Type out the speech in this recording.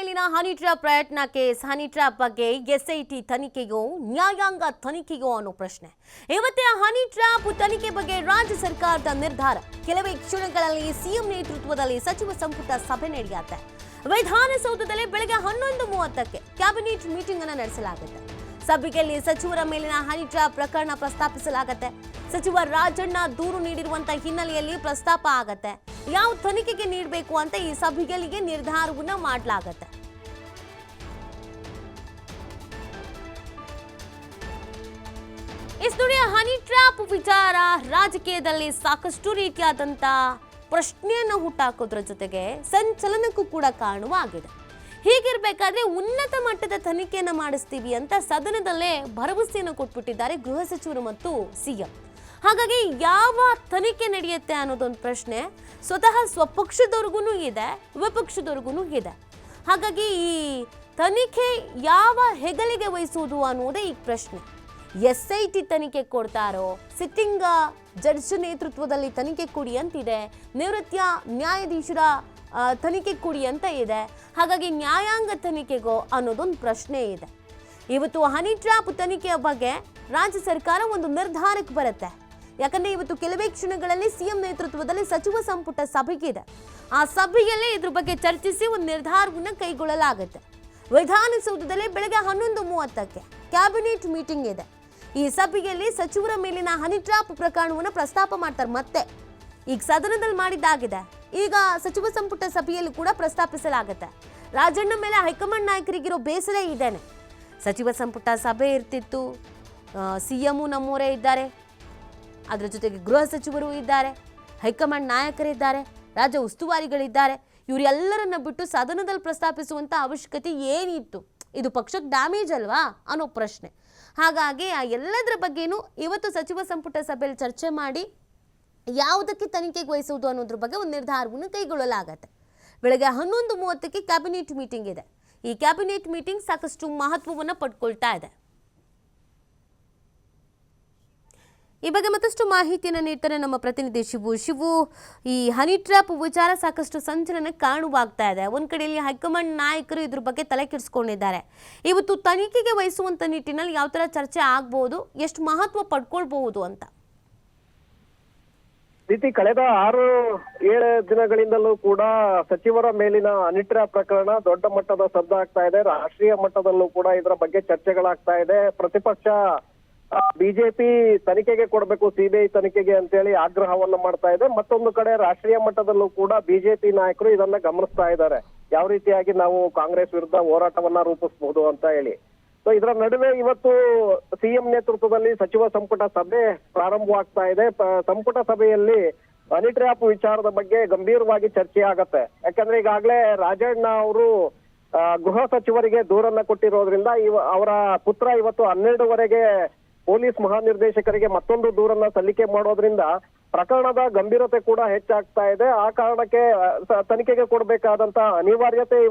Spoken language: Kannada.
ಮೇಲಿನ ಹನಿ ಟ್ರ್ಯಾಪ್ ಪ್ರಯತ್ನ ಕೇಸ್ ಹನಿ ಟ್ರ್ಯಾಪ್ ಬಗ್ಗೆ ಎಸ್ಐಟಿ ತನಿಖೆಯೋ ನ್ಯಾಯಾಂಗ ತನಿಖೆಯೋ ಅನ್ನೋ ಪ್ರಶ್ನೆ. ಇವತ್ತೇ ಹನಿ ಟ್ರ್ಯಾಪ್ ತನಿಖೆ ಬಗ್ಗೆ ರಾಜ್ಯ ಸರ್ಕಾರದ ನಿರ್ಧಾರ. ಕೆಲವೇ ಕ್ಷಣಗಳಲ್ಲಿ ಸಿಎಂ ನೇತೃತ್ವದಲ್ಲಿ ಸಚಿವ ಸಂಪುಟ ಸಭೆ ನಡೆಯುತ್ತೆ. ವಿಧಾನಸೌಧದಲ್ಲಿ ಬೆಳಗ್ಗೆ 11:30ಕ್ಕೆ ಕ್ಯಾಬಿನೆಟ್ ಮೀಟಿಂಗ್ ಅನ್ನು ನಡೆಸಲಾಗುತ್ತೆ. ಸಭೆಯಲ್ಲಿ ಸಚಿವರ ಮೇಲಿನ ಹನಿ ಟ್ರ್ಯಾಪ್ ಪ್ರಕರಣ ಪ್ರಸ್ತಾಪಿಸಲಾಗುತ್ತೆ. ಸಚಿವ ರಾಜಣ್ಣ ದೂರು ನೀಡಿರುವಂತಹ ಹಿನ್ನೆಲೆಯಲ್ಲಿ ಪ್ರಸ್ತಾಪ ಆಗತ್ತೆ. ಯಾವ ತನಿಖೆಗೆ ನೀಡಬೇಕು ಅಂತ ಈ ಸಭೆಗಳಿಗೆ ನಿರ್ಧಾರವನ್ನ ಮಾಡಲಾಗುತ್ತೆ. ಈ ಹನಿ ಟ್ರ್ಯಾಪ್ ವಿಚಾರ ರಾಜಕೀಯದಲ್ಲಿ ಸಾಕಷ್ಟು ರೀತಿಯಾದಂತ ಪ್ರಶ್ನೆಯನ್ನು ಹುಟ್ಟಾಕೋದ್ರ ಜೊತೆಗೆ ಸಂಚಲನಕ್ಕೂ ಕೂಡ ಕಾರಣವಾಗಿದೆ. ಹೀಗಿರ್ಬೇಕಾದ್ರೆ ಉನ್ನತ ಮಟ್ಟದ ತನಿಖೆಯನ್ನ ಮಾಡಿಸ್ತೀವಿ ಅಂತ ಸದನದಲ್ಲೇ ಭರವಸೆಯನ್ನು ಕೊಟ್ಬಿಟ್ಟಿದ್ದಾರೆ ಗೃಹ ಸಚಿವರು ಮತ್ತು ಸಿಎಂ. ಹಾಗಾಗಿ ಯಾವ ತನಿಖೆ ನಡೆಯುತ್ತೆ ಅನ್ನೋದೊಂದು ಪ್ರಶ್ನೆ ಸ್ವತಃ ಸ್ವಪಕ್ಷದವ್ರಿಗೂ ಇದೆ, ವಿಪಕ್ಷದವ್ರಿಗೂ ಇದೆ. ಹಾಗಾಗಿ ಈ ತನಿಖೆ ಯಾವ ಹೆಗಲಿಗೆ ವಹಿಸುವುದು ಅನ್ನೋದೇ ಈ ಪ್ರಶ್ನೆ. ಎಸ್ಐಟಿ ತನಿಖೆ ಕೊಡ್ತಾರೋ, ಸಿಟ್ಟಿಂಗ್ ಜಡ್ಜ್ ನೇತೃತ್ವದಲ್ಲಿ ತನಿಖೆ ಕೊಡಿ ಅಂತಿದೆ, ನಿವೃತ್ತ ನ್ಯಾಯಾಧೀಶರ ತನಿಖೆ ಕೊಡಿ ಅಂತ ಇದೆ. ಹಾಗಾಗಿ ನ್ಯಾಯಾಂಗ ತನಿಖೆಗೋ ಅನ್ನೋದೊಂದು ಪ್ರಶ್ನೆ ಇದೆ. ಇವತ್ತು ಹನಿ ಟ್ರ್ಯಾಪ್ ತನಿಖೆಯ ಬಗ್ಗೆ ರಾಜ್ಯ ಸರ್ಕಾರ ಒಂದು ನಿರ್ಧಾರಕ್ಕೆ ಬರುತ್ತೆ. ಯಾಕಂದ್ರೆ ಇವತ್ತು ಕೆಲವೇ ಕ್ಷಣಗಳಲ್ಲಿ ಸಿಎಂ ನೇತೃತ್ವದಲ್ಲಿ ಸಚಿವ ಸಂಪುಟ ಸಭೆಗಿದೆ. ಆ ಸಭೆಯಲ್ಲೇ ಇದ್ರ ಬಗ್ಗೆ ಚರ್ಚಿಸಿ ಒಂದು ನಿರ್ಧಾರವನ್ನು ಕೈಗೊಳ್ಳಲಾಗುತ್ತೆ. ವಿಧಾನಸೌಧದಲ್ಲಿ ಬೆಳಗ್ಗೆ 11:30ಕ್ಕೆ ಕ್ಯಾಬಿನೆಟ್ ಮೀಟಿಂಗ್ ಇದೆ. ಈ ಸಭೆಯಲ್ಲಿ ಸಚಿವರ ಮೇಲಿನ ಹನಿ ಟ್ರ್ಯಾಪ್ ಪ್ರಕರಣವನ್ನು ಪ್ರಸ್ತಾಪ ಮಾಡ್ತಾರೆ. ಮತ್ತೆ ಈಗ ಸದನದಲ್ಲಿ ಮಾಡಿದ್ದಾಗಿದೆ, ಈಗ ಸಚಿವ ಸಂಪುಟ ಸಭೆಯಲ್ಲಿ ಕೂಡ ಪ್ರಸ್ತಾಪಿಸಲಾಗುತ್ತೆ. ರಾಜಣ್ಣ ಮೇಲೆ ಹೈಕಮಾಂಡ್ ನಾಯಕರಿಗಿರೋ ಬೇಸರ ಇದ್ದೇನೆ. ಸಚಿವ ಸಂಪುಟ ಸಭೆ ಇರ್ತಿತ್ತು, ಸಿಎಂ ನಮ್ಮವರೇ ಇದ್ದಾರೆ, ಅದರ ಜೊತೆಗೆ ಗೃಹ ಸಚಿವರು ಇದ್ದಾರೆ, ಹೈಕಮಾಂಡ್ ನಾಯಕರಿದ್ದಾರೆ, ರಾಜ್ಯ ಉಸ್ತುವಾರಿಗಳಿದ್ದಾರೆ. ಇವರೆಲ್ಲರನ್ನ ಬಿಟ್ಟು ಸದನದಲ್ಲಿ ಪ್ರಸ್ತಾಪಿಸುವಂತ ಅವಶ್ಯಕತೆ ಏನಿತ್ತು? ಇದು ಪಕ್ಷಕ್ಕೆ ಡ್ಯಾಮೇಜ್ ಅಲ್ವಾ ಅನ್ನೋ ಪ್ರಶ್ನೆ. ಹಾಗಾಗಿ ಆ ಎಲ್ಲದರ ಬಗ್ಗೆನೂ ಇವತ್ತು ಸಚಿವ ಸಂಪುಟ ಸಭೆಯಲ್ಲಿ ಚರ್ಚೆ ಮಾಡಿ ಯಾವುದಕ್ಕೆ ತನಿಖೆಗೆ ವಹಿಸುವುದು ಅನ್ನೋದ್ರ ಬಗ್ಗೆ ಒಂದು ನಿರ್ಧಾರವನ್ನು ಕೈಗೊಳ್ಳಲಾಗತ್ತೆ. ಬೆಳಗ್ಗೆ 11:30ಕ್ಕೆ ಕ್ಯಾಬಿನೆಟ್ ಮೀಟಿಂಗ್ ಇದೆ. ಈ ಕ್ಯಾಬಿನೆಟ್ ಮೀಟಿಂಗ್ ಸಾಕಷ್ಟು ಮಹತ್ವವನ್ನು ಪಡ್ಕೊಳ್ತಾ ಇದೆ. ಈ ಬಗ್ಗೆ ಮತ್ತಷ್ಟು ಮಾಹಿತಿಯನ್ನು ನೀಡ್ತಾರೆ ನಮ್ಮ ಪ್ರತಿನಿಧಿ ಶಿವು. ಈ ಹನಿ ಟ್ರ್ಯಾಪ್ ವಿಚಾರ ಸಾಕಷ್ಟು ಸಂಚಲನಕ್ಕೆ ಕಾರಣವಾಗ್ತಾ ಇದೆ. ಒಂದ್ ಕಡೆಯಲ್ಲಿ ಹೈಕಮಾಂಡ್ ನಾಯಕರು ಇದ್ರ ಬಗ್ಗೆ ತಲೆ ಕೆಡಿಸ್ಕೊಂಡಿದ್ದಾರೆ. ಇವತ್ತು ತನಿಖೆಗೆ ವಹಿಸುವಂತ ನಿಟ್ಟಿನಲ್ಲಿ ಯಾವ ತರ ಚರ್ಚೆ ಆಗ್ಬಹುದು, ಎಷ್ಟು ಮಹತ್ವ ಪಡ್ಕೊಳ್ಬಹುದು ಅಂತ? ರೀತಿ ಕಳೆದ 6-7 ದಿನಗಳಿಂದಲೂ ಕೂಡ ಸಚಿವರ ಮೇಲಿನ ಹನಿ ಟ್ರ್ಯಾಪ್ ಪ್ರಕರಣ ದೊಡ್ಡ ಮಟ್ಟದ ಸದ್ದಾಗ್ತಾ ಇದೆ. ರಾಷ್ಟ್ರೀಯ ಮಟ್ಟದಲ್ಲೂ ಕೂಡ ಇದರ ಬಗ್ಗೆ ಚರ್ಚೆಗಳಾಗ್ತಾ ಇದೆ. ಪ್ರತಿಪಕ್ಷ ಬಿಜೆಪಿ ತನಿಖೆಗೆ ಕೊಡಬೇಕು, ಸಿಬಿಐ ತನಿಖೆಗೆ ಅಂತೇಳಿ ಆಗ್ರಹವನ್ನ ಮಾಡ್ತಾ ಇದೆ. ಮತ್ತೊಂದು ಕಡೆ ರಾಷ್ಟ್ರೀಯ ಮಟ್ಟದಲ್ಲೂ ಕೂಡ ಬಿಜೆಪಿ ನಾಯಕರು ಇದನ್ನ ಗಮನಿಸ್ತಾ ಇದ್ದಾರೆ, ಯಾವ ರೀತಿಯಾಗಿ ನಾವು ಕಾಂಗ್ರೆಸ್ ವಿರುದ್ಧ ಹೋರಾಟವನ್ನ ರೂಪಿಸಬಹುದು ಅಂತ ಹೇಳಿ. ಸೊ ಇದರ ನಡುವೆ ಇವತ್ತು ಸಿಎಂ ನೇತೃತ್ವದಲ್ಲಿ ಸಚಿವ ಸಂಪುಟ ಸಭೆ ಪ್ರಾರಂಭವಾಗ್ತಾ ಇದೆ. ಸಂಪುಟ ಸಭೆಯಲ್ಲಿ ಹನಿ ಟ್ರ್ಯಾಪ್ ವಿಚಾರದ ಬಗ್ಗೆ ಗಂಭೀರವಾಗಿ ಚರ್ಚೆ ಆಗತ್ತೆ. ಯಾಕಂದ್ರೆ ಈಗಾಗಲೇ ರಾಜಣ್ಣ ಅವರು ಗೃಹ ಸಚಿವರಿಗೆ ದೂರನ್ನ ಕೊಟ್ಟಿರೋದ್ರಿಂದ ಅವರ ಪುತ್ರ ಇವತ್ತು 12ವರೆಗೆ ಪೊಲೀಸ್ ಮಹಾನಿರ್ದೇಶಕರಿಗೆ ಮತ್ತೊಂದು ದೂರನ್ನ ಸಲ್ಲಿಕೆ ಮಾಡೋದ್ರಿಂದ ಪ್ರಕರಣದ ಗಂಭೀರತೆ ಕೂಡ ಹೆಚ್ಚಾಗ್ತಾ ಇದೆ. ಆ ಕಾರಣಕ್ಕೆ ತನಿಖೆಗೆ ಕೊಡಬೇಕಾದಂತ ಅನಿವಾರ್ಯತೆ